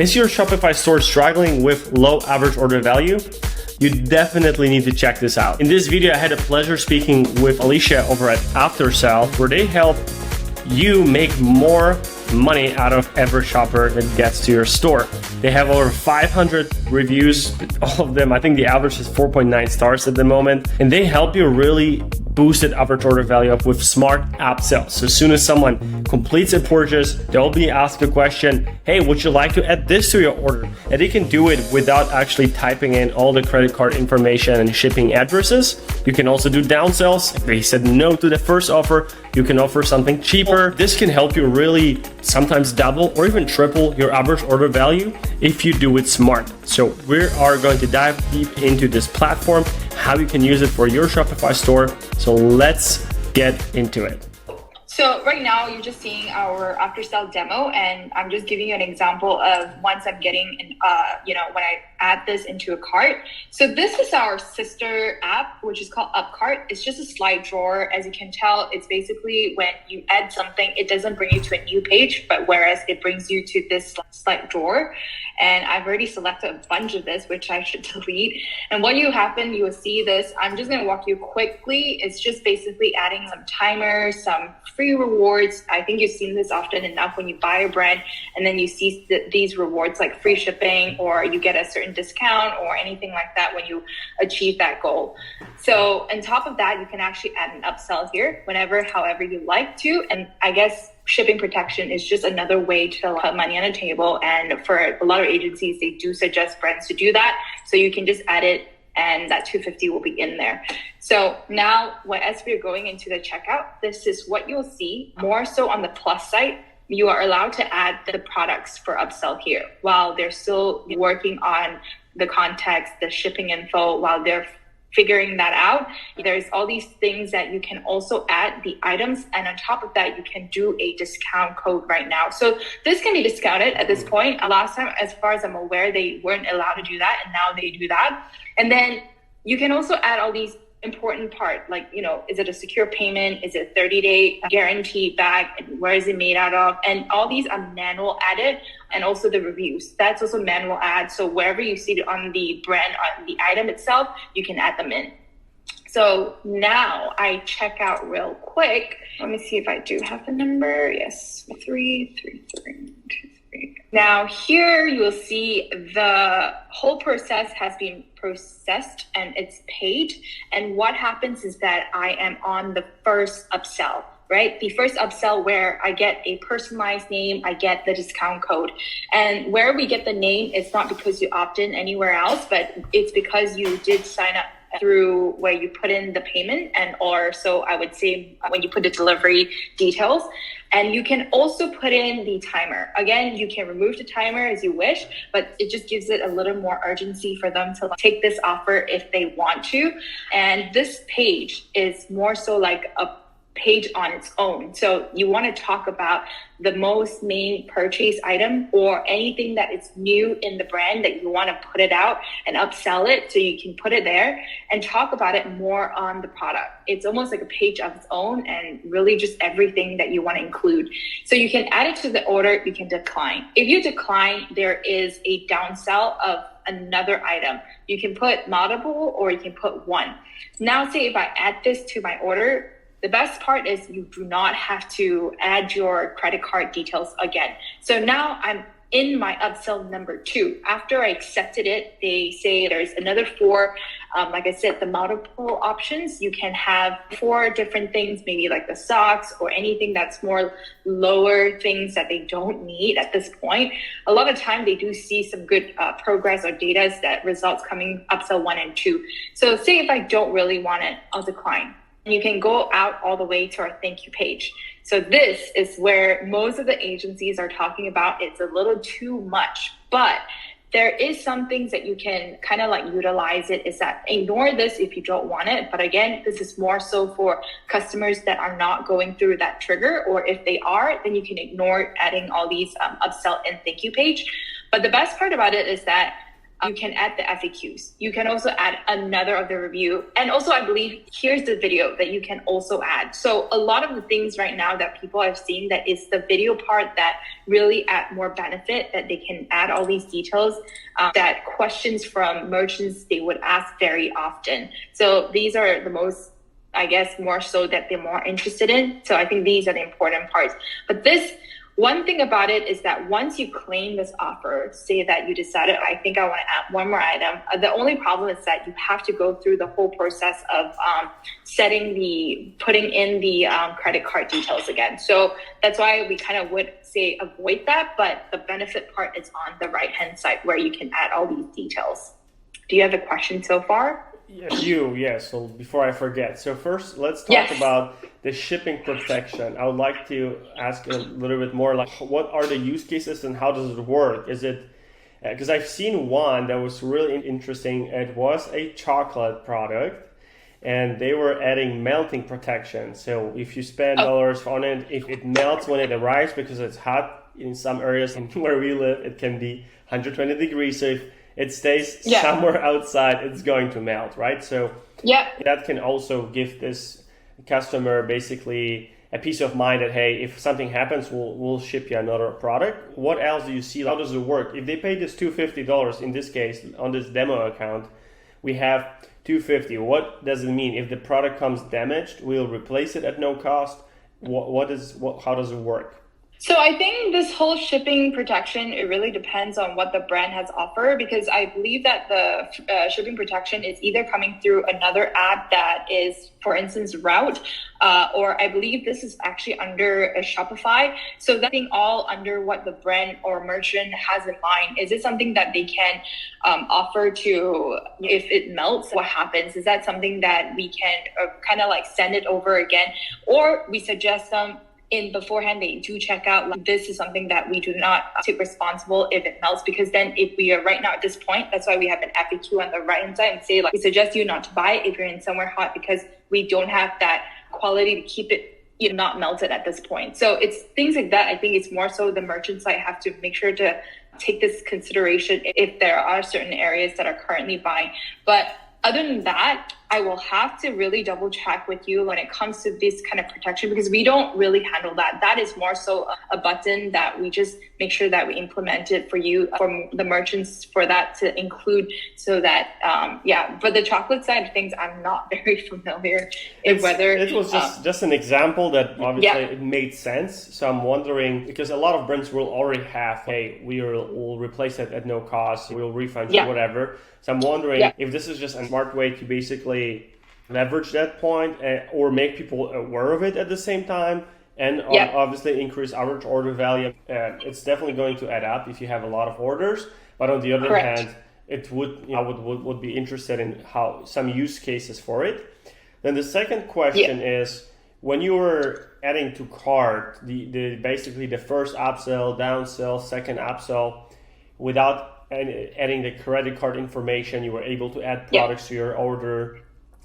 Is your Shopify store struggling with low average order value? You definitely need to check this out. In this video, I had the pleasure speaking with Alicia over at Aftersell, where they help you make more money out of every shopper that gets to your store. They have over 500 reviews, all of them, I think the average is 4.9 stars at the moment, and they help you really boost that average order value up with smart upsells. So as soon as someone completes a purchase, they'll be asked the question, hey, would you like to add this to your order? And they can do it without actually typing in all the credit card information and shipping addresses. You can also do downsells. If they said no to the first offer, you can offer something cheaper. This can help you really sometimes double or even triple your average order value if you do it smart. So we are going to dive deep into this platform, how you can use it for your Shopify store. So let's get into it. So right now you're just seeing our Aftersell demo, and I'm just giving you an example of once I'm getting, when I add this into a cart. So this is our sister app, which is called Upcart. It's just a slide drawer. As you can tell, it's basically when you add something, it doesn't bring you to a new page, but whereas it brings you to this slide drawer. And I've already selected a bunch of this, which I should delete. And what you will see this. I'm just going to walk you quickly. It's just basically adding some timers, some free rewards. I think you've seen this often enough when you buy a brand and then you see these rewards like free shipping, or you get a certain discount or anything like that when you achieve that goal. So on top of that, you can actually add an upsell here whenever, however you like to. And I guess shipping protection is just another way to put money on the table. And for a lot of agencies, they do suggest brands to do that. So you can just add it and that $250 will be in there. So now as we're going into the checkout, this is what you'll see. More so on the plus side, you are allowed to add the products for upsell here while they're still working on the context, the shipping info, while they're figuring that out. There's all these things that you can also add the items, and on top of that you can do a discount code right now. So this can be discounted at this point. Last time, as far as I'm aware, they weren't allowed to do that, and now they do that. And then you can also add all these important part, like, is it a secure payment? Is it 30-day guarantee back? Where is it made out of? And all these are manual added, and also the reviews. That's also manual add. So wherever you see it on the brand, on the item itself, you can add them in. So now I check out real quick. Let me see if I do have the number. Yes, 33323. Now here you will see the whole process has been processed and it's paid. And what happens is that I am on the first upsell, right? The first upsell where I get a personalized name, I get the discount code. And where we get the name, it's not because you opt in anywhere else, but it's because you did sign up through where you put in the payment, and or so I would say when you put the delivery details. And you can also put in the timer. Again, you can remove the timer as you wish, but it just gives it a little more urgency for them to take this offer if they want to. And this page is more so like a page on its own. So you want to talk about the most main purchase item or anything that is new in the brand that you want to put it out and upsell it, so you can put it there and talk about it more on the product. It's almost like a page of its own, and really just everything that you want to include. So you can add it to the order, you can decline. If you decline, there is a downsell of another item. You can put multiple or you can put one. Now say if I add this to my order, the best part is you do not have to add your credit card details again. So now I'm in my upsell number 2. After I accepted it, they say there's another 4. Like I said, the multiple options, you can have 4 different things, maybe like the socks or anything that's more lower things that they don't need at this point. A lot of time they do see some good progress or data that results coming upsell 1 and 2. So say if I don't really want it, I'll decline. You can go out all the way to our thank you page. So this is where most of the agencies are talking about it's a little too much, but there is some things that you can kind of like utilize it, is that ignore this if you don't want it. But again, this is more so for customers that are not going through that trigger, or if they are, then you can ignore adding all these upsell and thank you page. But the best part about it is that You can add the FAQs. You can also add another of the review. And also, I believe here's the video that you can also add. So a lot of the things right now that people have seen, that is the video part that really add more benefit, that they can add all these details, that questions from merchants they would ask very often. So these are the most, I guess, more so that they're more interested in. So I think these are the important parts. But this one thing about it is that once you claim this offer, say that you decided, I think I want to add one more item. The only problem is that you have to go through the whole process of putting in the credit card details again. So that's why we kind of would say avoid that. But the benefit part is on the right-hand side where you can add all these details. Do you have a question so far? Yes. So before I forget, so first let's talk about the shipping protection. I would like to ask a little bit more, like what are the use cases and how does it work? Is it, because I've seen one that was really interesting. It was a chocolate product and they were adding melting protection. So if you spend dollars on it, if it melts when it arrives because it's hot in some areas where we live, it can be 120 degrees. So if it stays somewhere outside, it's going to melt, right? So that can also give this customer basically a peace of mind that, hey, if something happens, we'll ship you another product. What else do you see? How does it work? If they pay this $250, in this case, on this demo account, we have $250. What does it mean? If the product comes damaged, we'll replace it at no cost. How does it work? So I think this whole shipping protection, it really depends on what the brand has offered, because I believe that the shipping protection is either coming through another app that is, for instance, Route, or I believe this is actually under a Shopify. So that thing all under what the brand or merchant has in mind. Is it something that they can offer to, if it melts, what happens? Is that something that we can kind of like send it over again? Or we suggest them in beforehand, they do check out, like, this is something that we do not take responsible if it melts, because then if we are right now at this point, that's why we have an FAQ on the right hand side and say, like, we suggest you not to buy it if you're in somewhere hot, because we don't have that quality to keep it not melted at this point. So it's things like that. I think it's more so the merchant side have to make sure to take this consideration if there are certain areas that are currently buying. But other than that, I will have to really double check with you when it comes to this kind of protection, because we don't really handle that. That is more so a button that we just make sure that we implement it for you, for the merchants, for that to include, so that, but the chocolate side of things, I'm not very familiar in whether... It was just an example that obviously it made sense. So I'm wondering, because a lot of brands will already have, hey, we'll replace it at no cost, we'll refund you, whatever. So I'm wondering if this is just a smart way to basically leverage that point or make people aware of it at the same time, and obviously increase average order value. It's definitely going to add up if you have a lot of orders. But on the other hand, it would, I would be interested in how some use cases for it. Then the second question is, when you were adding to cart, the basically the first upsell, downsell, second upsell, without adding the credit card information, you were able to add products to your order.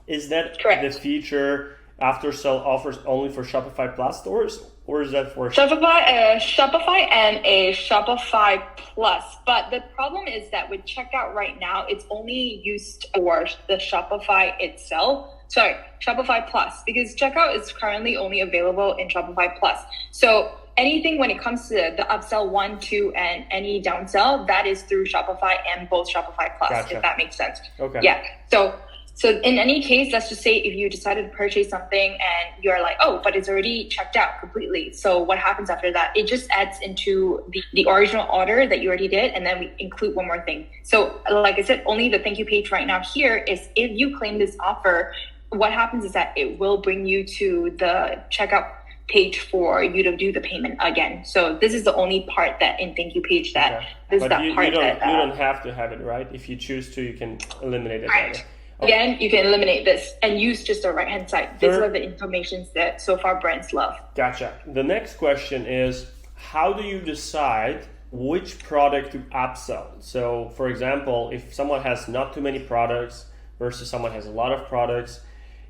Is that the feature Aftersell offers only for Shopify Plus stores, or is that for Shopify and a Shopify Plus? But the problem is that with checkout right now, it's only used for the Shopify itself. Sorry, Shopify Plus, because checkout is currently only available in Shopify Plus. So anything when it comes to the upsell 1, 2, and any downsell, that is through Shopify and both Shopify Plus, if that makes sense. Okay. Yeah. So in any case, let's just say if you decided to purchase something and you're like, oh, but it's already checked out completely. So what happens after that? It just adds into the original order that you already did. And then we include one more thing. So like I said, only the thank you page right now here is if you claim this offer, what happens is that it will bring you to the checkout page for you to do the payment again. So this is the only part that in thank you page that this is that part you don't have to have it, right? If you choose to, you can eliminate it. Right. Again, you can eliminate this and use just the right-hand side. These are the informations that so far brands love. Gotcha. The next question is, how do you decide which product to upsell? So, for example, if someone has not too many products versus someone has a lot of products,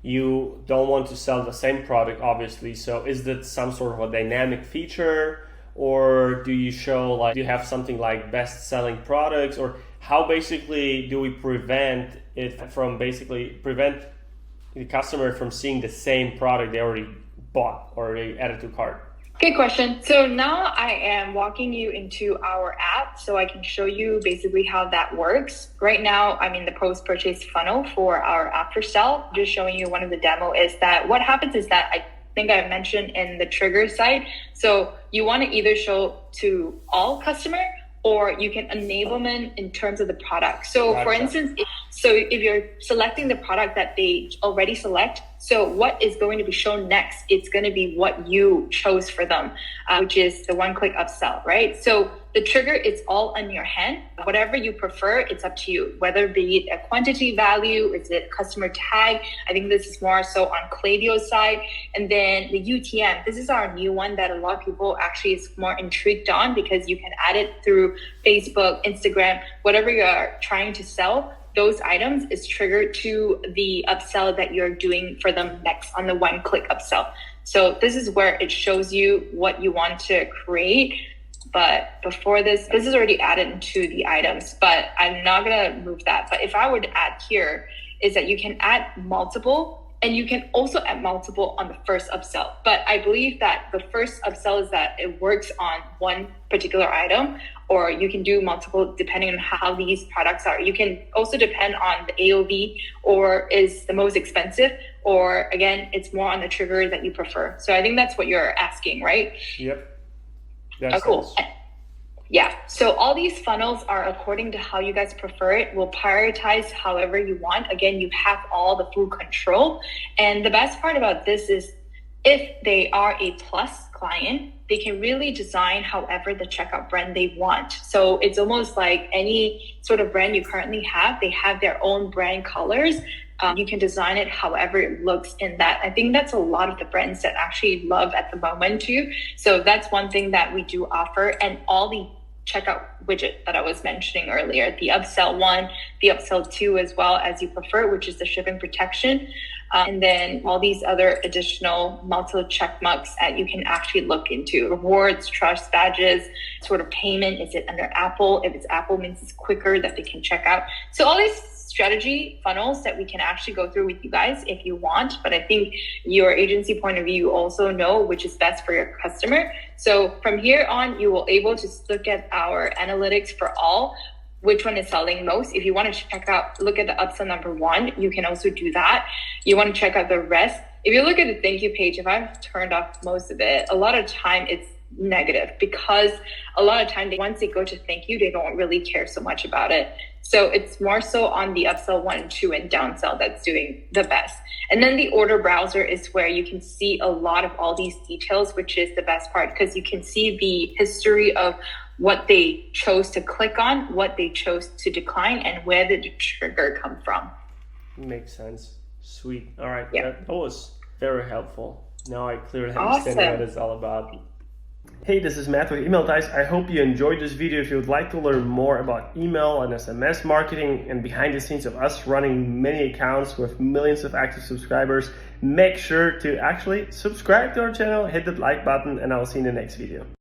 you don't want to sell the same product, obviously. So is that some sort of a dynamic feature, or do you show like, do you have something like best selling products, or how basically do we prevent the customer from seeing the same product they already bought or they added to cart? Good question. So now I am walking you into our app so I can show you basically how that works. Right now, I'm in the post-purchase funnel for our Aftersell. Just showing you one of the demo is that what happens is that I think I mentioned in the trigger side. So you want to either show to all customer or you can enablement in terms of the product. So for instance, if you're selecting the product that they already select, so what is going to be shown next, it's going to be what you chose for them, which is the one-click upsell, right? So the trigger is all in your hand. Whatever you prefer, it's up to you, whether be it a quantity value, is it customer tag? I think this is more so on Cladio's side. And then the UTM, this is our new one that a lot of people actually is more intrigued on because you can add it through Facebook, Instagram, whatever you're trying to sell. Those items is triggered to the upsell that you're doing for them next on the one-click upsell. So this is where it shows you what you want to create. But before this is already added into the items, but I'm not going to move that. But if I would add here is that you can add multiple, and you can also add multiple on the first upsell. But I believe that the first upsell is that it works on one particular item, or you can do multiple depending on how these products are. You can also depend on the AOV, or is the most expensive, or again, it's more on the trigger that you prefer. So I think that's what you're asking, right? Yep. Cool. Yeah, so all these funnels are according to how you guys prefer it. We'll prioritize however you want. Again, you have all the full control. And the best part about this is if they are a plus client, they can really design however the checkout brand they want. So it's almost like any sort of brand you currently have, they have their own brand colors. You can design it however it looks in that. I think that's a lot of the brands that actually love at the moment too. So that's one thing that we do offer. And all the checkout widget that I was mentioning earlier, the Upsell 1, the Upsell 2 as well as you prefer, which is the shipping protection. And then all these other additional multiple check marks that you can actually look into. Rewards, trust badges, sort of payment. Is it under Apple? If it's Apple, means it's quicker that they can check out. So all these strategy funnels that we can actually go through with you guys if you want. But I think your agency point of view, you also know which is best for your customer. So from here on, you will able to look at our analytics for all, which one is selling most. If you want to look at the upsell number 1, you can also do that. You want to check out the rest. If you look at the thank you page, if I've turned off most of it, a lot of time it's negative because a lot of time once they go to thank you, they don't really care so much about it. So it's more so on the upsell 1 and 2 and downsell that's doing the best. And then the order browser is where you can see a lot of all these details, which is the best part because you can see the history of what they chose to click on, what they chose to decline, and where did the trigger come from. Makes sense. Sweet. All right. Yeah. That was very helpful. Now I clearly understand what it's all about. Hey, this is Matt with Email Dice. I hope you enjoyed this video. If you would like to learn more about email and SMS marketing and behind the scenes of us running many accounts with millions of active subscribers, make sure to actually subscribe to our channel, hit that like button, and I'll see you in the next video.